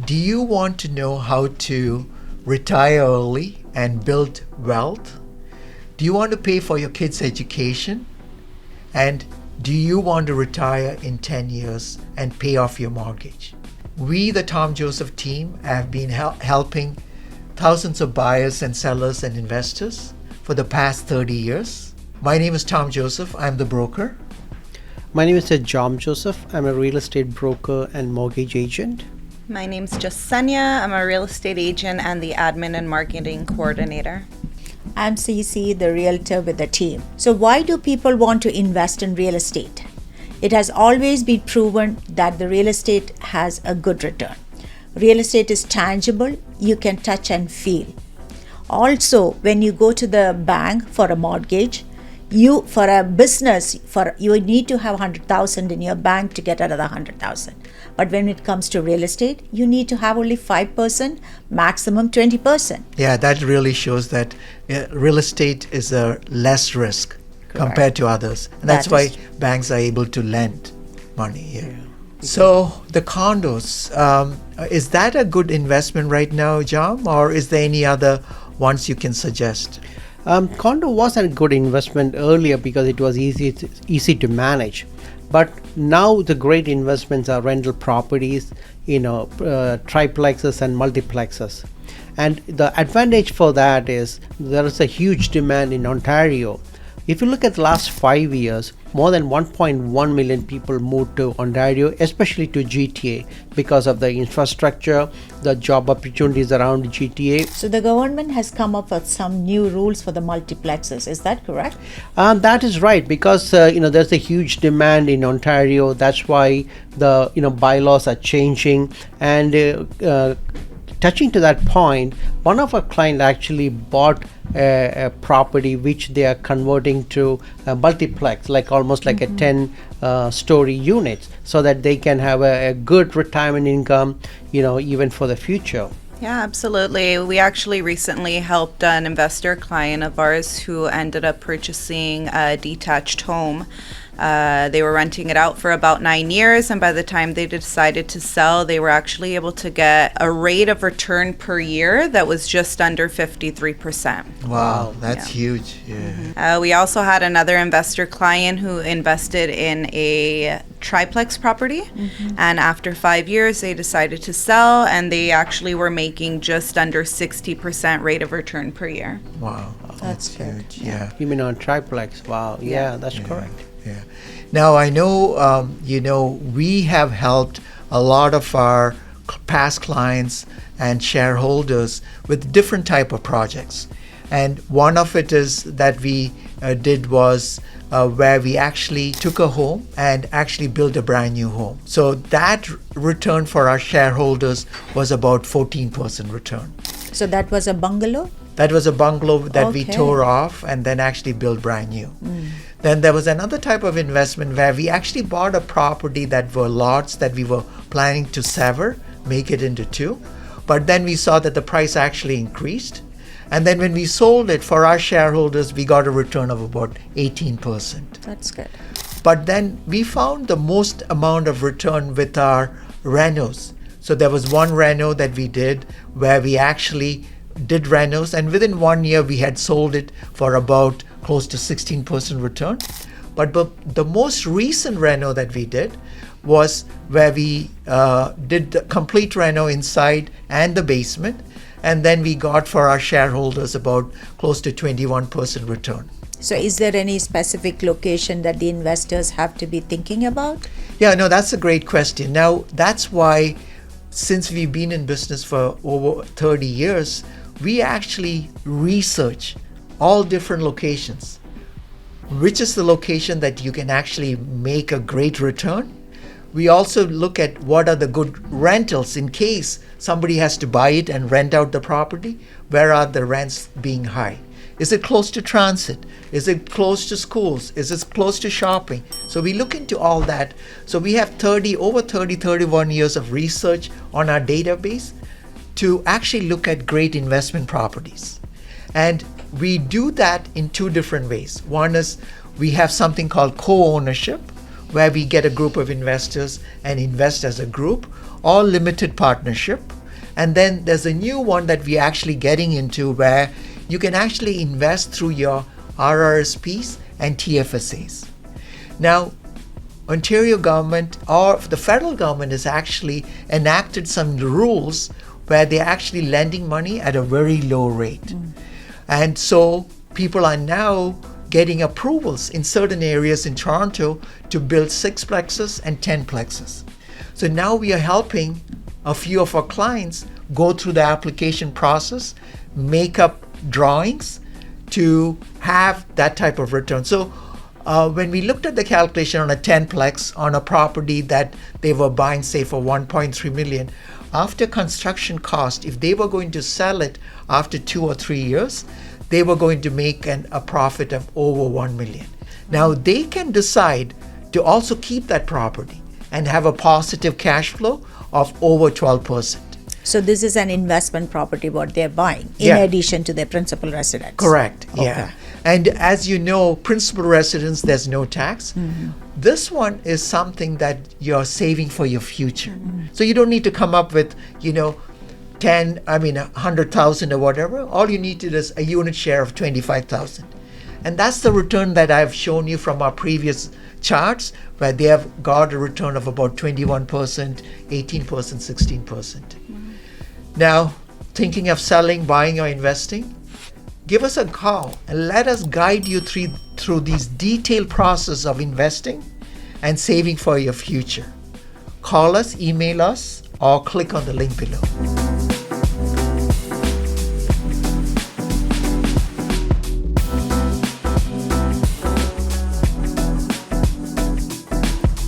Do you want to know how to retire early and build wealth? Do you want to pay for your kids' education? And do you want to retire in 10 years and pay off your mortgage? We, the Jom Joseph team, have been helping thousands of buyers and sellers and investors for the past 30 years. My name is Jom Joseph. I'm the broker. My name is Jom Joseph. I'm a real estate broker and mortgage agent. My name's Jessenia. I'm a real estate agent and the admin and marketing coordinator. I'm Cicy, the realtor with the team. So why do people want to invest in real estate? It has always been proven that the real estate has a good return. Real estate is tangible, you can touch and feel. Also, when you go to the bank for a mortgage, you need to have 100,000 in your bank to get another 100,000. But when it comes to real estate, you need to have only 5%, maximum 20%. Yeah, that really shows that real estate is a less risk compared to others. And that's why banks are able to lend money here. Yeah. So the condos, is that a good investment right now, Jom? Or is there any other ones you can suggest? Condo was a good investment earlier because it was easy to manage. But now the great investments are rental properties, triplexes and multiplexes. And the advantage for that is there is a huge demand in Ontario. If you look at the last 5 years, more than 1.1 million people moved to Ontario, especially to GTA, because of the infrastructure, the job opportunities around GTA. So the government has come up with some new rules for the multiplexes. Is that correct? That is right, because there's a huge demand in Ontario. That's why the bylaws are changing. And touching to that point, one of our clients actually bought a property which they are converting to a multiplex, almost like a 10-story unit, so that they can have a good retirement income, even for the future. Yeah, absolutely. We actually recently helped an investor client of ours who ended up purchasing a detached home. They were renting it out for about 9 years, and by the time they decided to sell, they were actually able to get a rate of return per year that was just under 53%. Wow, that's huge. Yeah. We also had another investor client who invested in a triplex property, and after 5 years, they decided to sell, and they actually were making just under 60% rate of return per year. Wow, that's huge. Yeah. You mean on triplex? Wow. Yeah, that's correct. Yeah. Now I know, we have helped a lot of our past clients and shareholders with different type of projects, and one of it is that we did was where we actually took a home and actually built a brand new home. So that return for our shareholders was about 14% return. So that was a bungalow? That was a bungalow that we tore off and then actually built brand new. Then there was another type of investment where we actually bought a property that were lots that we were planning to sever, make it into two. But then we saw that the price actually increased. And then when we sold it for our shareholders, we got a return of about 18%. That's good. But then we found the most amount of return with our renos. So there was one reno that we did where we actually did renos, and within 1 year we had sold it for about close to 16% return. But the most recent reno that we did was where we did the complete reno inside and the basement, and then we got for our shareholders about close to 21% return. So is there any specific location that the investors have to be thinking about? Yeah, no, that's a great question. Now, that's why since we've been in business for over 30 years, we actually research all different locations. Which is the location that you can actually make a great return? We also look at what are the good rentals in case somebody has to buy it and rent out the property. Where are the rents being high? Is it close to transit? Is it close to schools? Is it close to shopping? So we look into all that. So we have 31 years of research on our database to actually look at great investment properties. And we do that in two different ways. One is we have something called co-ownership, where we get a group of investors and invest as a group. all limited partnership. And then there's a new one that we're actually getting into where you can actually invest through your RRSPs and TFSAs. Now, Ontario government or the federal government has actually enacted some rules where they're actually lending money at a very low rate. And so people are now getting approvals in certain areas in Toronto to build 6plexes and 10plexes. So now we are helping a few of our clients go through the application process, make up drawings to have that type of return. So when we looked at the calculation on a 10plex on a property that they were buying, say, for 1.3 million, after construction cost, if they were going to sell it after 2 or 3 years, they were going to make a profit of over 1 million. Now they can decide to also keep that property and have a positive cash flow of over 12%. So this is an investment property what they're buying in Yeah. addition to their principal residence. Correct. Okay. Yeah. And as you know, principal residence, there's no tax. This one is something that you're saving for your future. So you don't need to come up with, 100,000 or whatever. All you need to do is a unit share of 25,000. And that's the return that I've shown you from our previous charts, where they have got a return of about 21%, 18%, 16%. Now, thinking of selling, buying, or investing? Give us a call and let us guide you through these detailed process of investing and saving for your future. Call us, email us, or click on the link below.